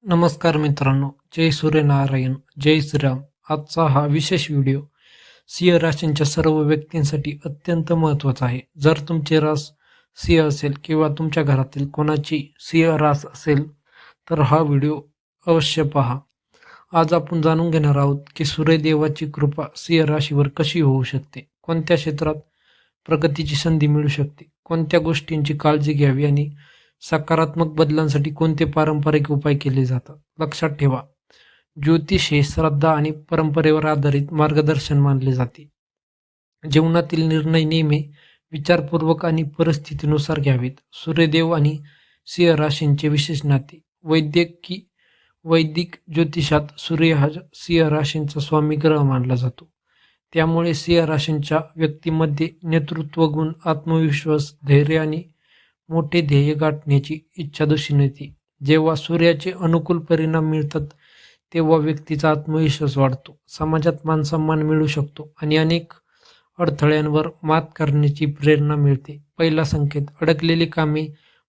नमस्कार मित्रांनो, जय सूर्यनारायण, जय श्रीराम. आजचा हा विशेष व्हिडिओ सिंह राशींच्या सर्व व्यक्तींसाठी अत्यंत महत्त्वाचा आहे. जर तुमचे रास सिंह असेल किंवा तुमच्या घरातील कोणाची सिंह रास असेल तर हा व्हिडिओ अवश्य पहा. आज आपण जाणून घेणार आहोत की सूर्यदेवाची कृपा सिंह राशीवर कशी होऊ शकते, कोणत्या क्षेत्रात प्रगतीची संधी मिळू शकते, कोणत्या गोष्टींची काळजी घ्यावी आणि सकारात्मक बदलांसाठी कोणते पारंपरिक उपाय केले जातात. लक्षात ठेवा, ज्योतिष हे श्रद्धा आणि परंपरेवर आधारित मार्गदर्शन मानले जाते. जीवनातील निर्णय नेहमी विचारपूर्वक आणि परिस्थितीनुसार घ्यावेत. सूर्यदेव आणि सिंह राशींचे विशेष नाते. वैदिक ज्योतिषात सूर्य हा सिंह राशींचा स्वामी ग्रह मानला जातो. त्यामुळे सिंह राशींच्या व्यक्तीमध्ये नेतृत्व गुण, आत्मविश्वास, धैर्य आणि मोठे ध्येय गाठण्याची इच्छा दिसून येते. जेव्हा सूर्याचे अनुकूल परिणाम मिळतात तेव्हा व्यक्तीचा आत्मविश्वास वाढतो, समाजात मानसन्मान मिळू शकतो आणि अनेक अडथळ्यांवर मात करण्याची प्रेरणा मिळते. पहिला संकेत: अडकलेली कामे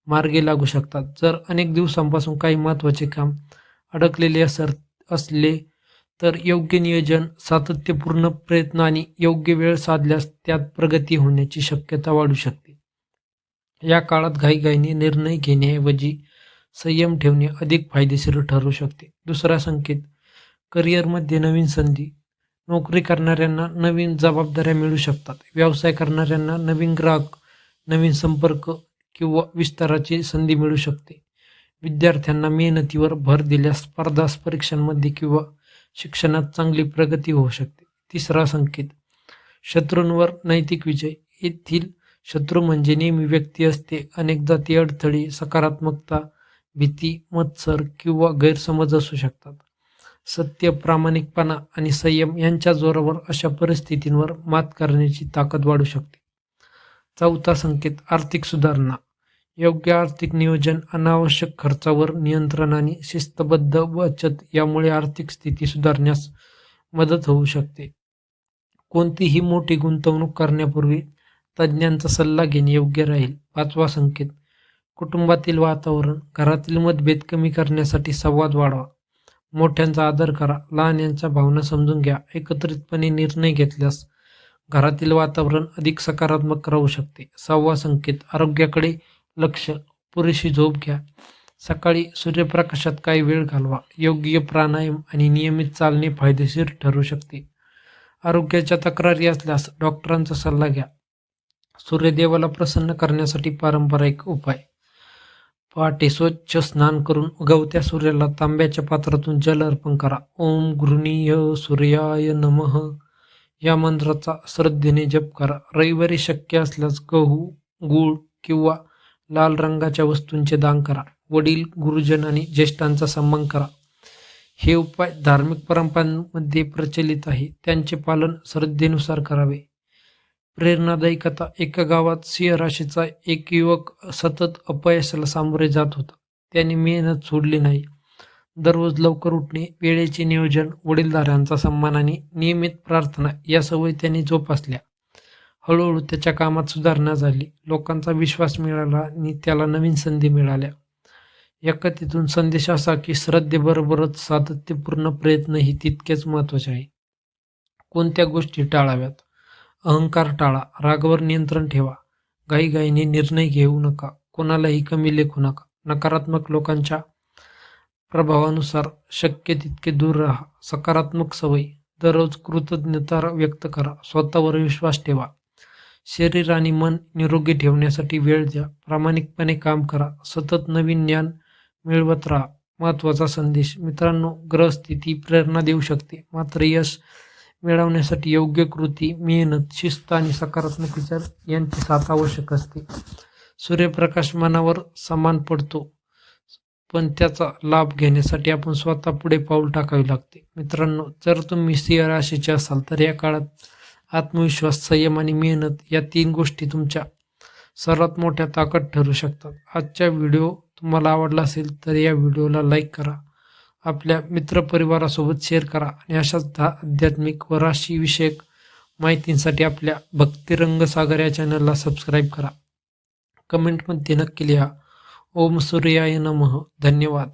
मार्गी लागू शकतात. जर अनेक दिवसांपासून काही महत्त्वाचे काम अडकलेले असले तर योग्य नियोजन, सातत्यपूर्ण प्रयत्न आणि योग्य वेळ साधल्यास त्यात प्रगती होण्याची शक्यता वाढू शकते. या काळात घाईघाईने निर्णय घेण्याऐवजी संयम ठेवणे अधिक फायदेशीर ठरू शकते. दुसरा संकेत: करिअरमध्ये नवीन संधी. नोकरी करणाऱ्यांना नवीन जबाबदाऱ्या मिळू शकतात. व्यवसाय करणाऱ्यांना नवीन ग्राहक, नवीन संपर्क किंवा विस्ताराची संधी मिळू शकते. विद्यार्थ्यांना मेहनतीवर भर दिल्यास स्पर्धा परीक्षांमध्ये किंवा शिक्षणात चांगली प्रगती होऊ शकते. तिसरा संकेत: शत्रूंवर नैतिक विजय. येथील शत्रू म्हणजे नेहमी व्यक्ती असते. अनेकदा ती अडथळे, सकारात्मकता, भीती, मत्सर किंवा गैरसमज असू शकतात. सत्य, प्रामाणिकपणा आणि संयम यांच्या जोरावर अशा परिस्थितींवर मात करण्याची ताकद वाढू शकते. चौथा संकेत: आर्थिक सुधारणा. योग्य आर्थिक नियोजन, अनावश्यक खर्चावर नियंत्रण आणि शिस्तबद्ध बचत यामुळे आर्थिक स्थिती सुधारण्यास मदत होऊ शकते. कोणतीही मोठी गुंतवणूक करण्यापूर्वी तज्ज्ञांचा सल्ला घेणे योग्य राहील. पाचवा संकेत: कुटुंबातील वातावरण. घरातील मतभेद कमी करण्यासाठी संवाद वाढवा. मोठ्यांचा आदर करा, लहानांच्या भावना समजून घ्या. एकत्रितपणे निर्णय घेतल्यास घरातील वातावरण अधिक सकारात्मक राहू शकते. सहावा संकेत: आरोग्याकडे लक्ष. पुरेशी झोप घ्या. सकाळी सूर्यप्रकाशात काही वेळ घालवा. योग्य प्राणायाम आणि नियमित चालणे फायदेशीर ठरू शकते. आरोग्याच्या तक्रारी असल्यास डॉक्टरांचा सल्ला घ्या. सूर्यदेवाला प्रसन्न करण्यासाठी पारंपरिक उपाय: पहाटे स्वच्छ स्नान करून उगवत्या सूर्याला तांब्याच्या पात्रातून जल अर्पण करा. ओम गृणीय सूर्याय नमः या मंत्राचा श्रद्धेने जप करा. रविवारी शक्य असल्यास गहू, गूळ किंवा लाल रंगाच्या वस्तूंचे दान करा. वडील, गुरुजन आणि ज्येष्ठांचा सन्मान करा. हे उपाय धार्मिक परंपरांमध्ये प्रचलित आहे, त्यांचे पालन श्रद्धेनुसार करावे. प्रेरणादायी कथा. एका गावात सिंह राशीचा एक युवक सतत अपयशाला सामोरे जात होता. त्याने मेहनत सोडली नाही. दररोज लवकर उठणे, वेळेचे नियोजन, वडीलधाऱ्यांचा सन्मान आणि नियमित प्रार्थना या सवयी त्याने जोपासल्या. हळूहळू त्याच्या कामात सुधारणा झाली. लोकांचा विश्वास मिळाला आणि त्याला नवीन संधी मिळाल्या. या कथेतून संदेश असा की श्रद्धेबरोबरच सातत्यपूर्ण प्रयत्नही तितकेच महत्त्वाचे आहे. कोणत्या गोष्टी टाळाव्यात? अहंकार टाळा. रागावर नियंत्रण ठेवा. घाईघाईने निर्णय घेऊ नका. कोणालाही कमी लेखू नका. नकारात्मक लोकांच्या प्रभावानुसार शक्य तितके दूर राहा. सकारात्मक सवयी: दररोज कृतज्ञता व्यक्त करा. स्वतःवर विश्वास ठेवा. शरीर आणि मन निरोगी ठेवण्यासाठी वेळ द्या. प्रामाणिकपणे काम करा. सतत नवीन ज्ञान मिळवत राहा. महत्त्वाचा संदेश: मित्रांनो, ग्रहस्थिती प्रेरणा देऊ शकते, मात्र यश मिळवण्यासाठी योग्य कृती, मेहनत, शिस्त आणि सकारात्मक विचार यांची साथ आवश्यक असते. सूर्यप्रकाश मनावर समान पडतो, पण त्याचा लाभ घेण्यासाठी आपण स्वतः पुढे पाऊल टाकावे लागते. मित्रांनो, जर तुम्ही सिंह राशीचे असाल तर या काळात आत्मविश्वास, संयम आणि मेहनत या 3 गोष्टी तुमच्या सर्वात मोठ्या ताकद ठरू शकतात. आजचा व्हिडिओ तुम्हाला आवडला असेल तर या व्हिडिओला लाईक करा, आपल्या मित्रपरिवारासोबत शेअर करा आणि अशाच आध्यात्मिक व राशीविषयक माहितींसाठी आपल्या भक्तिरंग सागर या चॅनलला सबस्क्राईब करा. कमेंटमध्ये नक्की लिहा. ओम सूर्याय नमः. धन्यवाद.